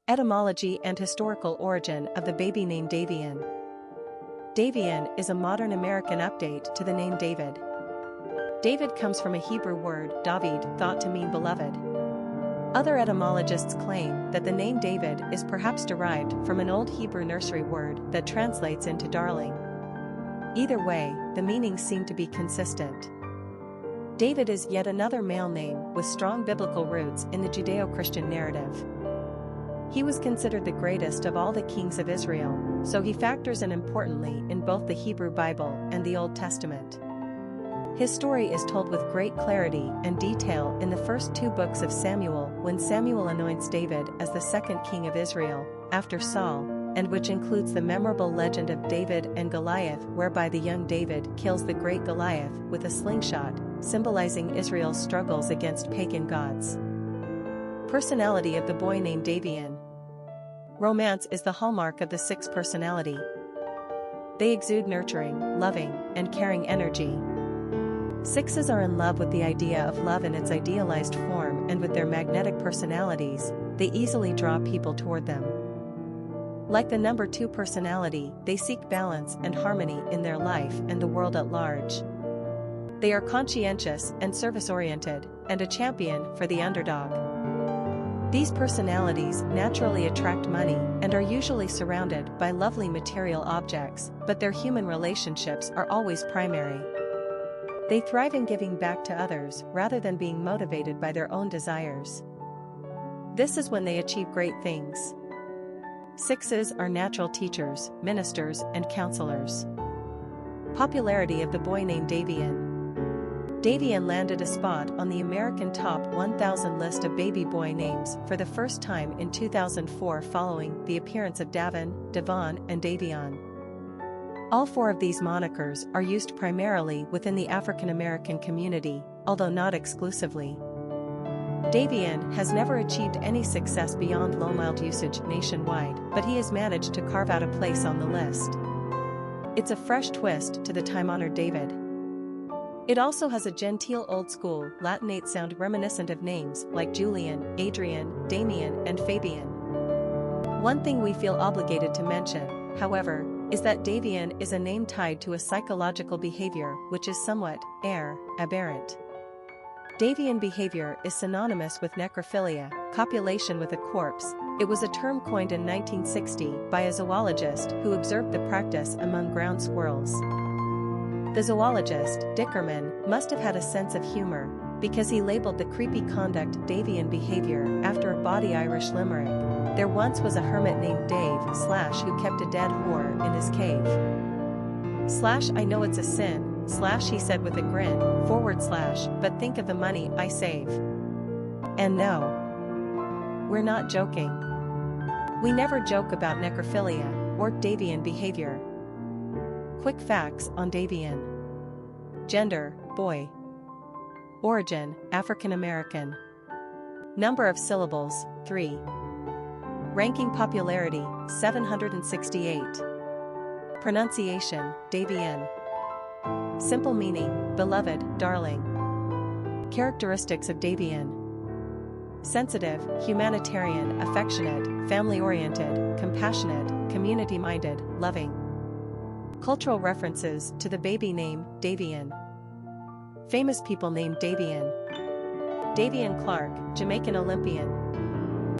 Etymology and historical origin of the baby name Davian. Davian is a modern American update to the name David. David comes from a Hebrew word, dawid, thought to mean beloved. Other etymologists claim that the name David is perhaps derived from an old Hebrew nursery word that translates into darling. Either way, the meanings seem to be consistent. David is yet another male name with strong biblical roots in the Judeo-Christian narrative. He was considered the greatest of all the kings of Israel, so he factors in importantly in both the Hebrew Bible and the Old Testament. His story is told with great clarity and detail in the first two books of Samuel, when Samuel anoints David as the second king of Israel, after Saul, and which includes the memorable legend of David and Goliath, whereby the young David kills the great Goliath with a slingshot, symbolizing Israel's struggles against pagan gods. Personality of the boy named Davian. Romance is the hallmark of the six personality. They exude nurturing, loving, and caring energy. Sixes are in love with the idea of love in its idealized form, and with their magnetic personalities, they easily draw people toward them. Like the number 2 personality, they seek balance and harmony in their life and the world at large. They are conscientious and service-oriented, and a champion for the underdog. These personalities naturally attract money and are usually surrounded by lovely material objects, but their human relationships are always primary. They thrive in giving back to others rather than being motivated by their own desires. This is when they achieve great things. Sixes are natural teachers, ministers, and counselors. Popularity of the boy named Davian. Davian landed a spot on the American Top 1000 list of baby boy names for the first time in 2004 following the appearance of Davian, and Davian. All 4 of these monikers are used primarily within the African American community, although not exclusively. Davian has never achieved any success beyond low-mild usage nationwide, but he has managed to carve out a place on the list. It's a fresh twist to the time-honored David. It also has a genteel old-school Latinate sound reminiscent of names like Julian, Adrian, Damian, and Fabian. One thing we feel obligated to mention, however, is that Davian is a name tied to a psychological behavior which is somewhat aberrant. Davian behavior is synonymous with necrophilia, copulation with a corpse. It was a term coined in 1960 by a zoologist who observed the practice among ground squirrels. The zoologist, Dickerman, must have had a sense of humor, because he labeled the creepy conduct Davian behavior after a bawdy Irish limerick. There once was a hermit named Dave / who kept a dead whore in his cave. / I know it's a sin, / he said with a grin, / but think of the money I save. And no, we're not joking. We never joke about necrophilia or Davian behavior. Quick facts on Davian. Gender, boy. Origin, African American. Number of syllables, 3. Ranking popularity, 768. Pronunciation, Davian. Simple meaning, beloved, darling. Characteristics of Davian. Sensitive, humanitarian, affectionate, family-oriented, compassionate, community-minded, loving. Cultural references to the baby name, Davian. Famous people named Davian. Davian Clark, Jamaican Olympian,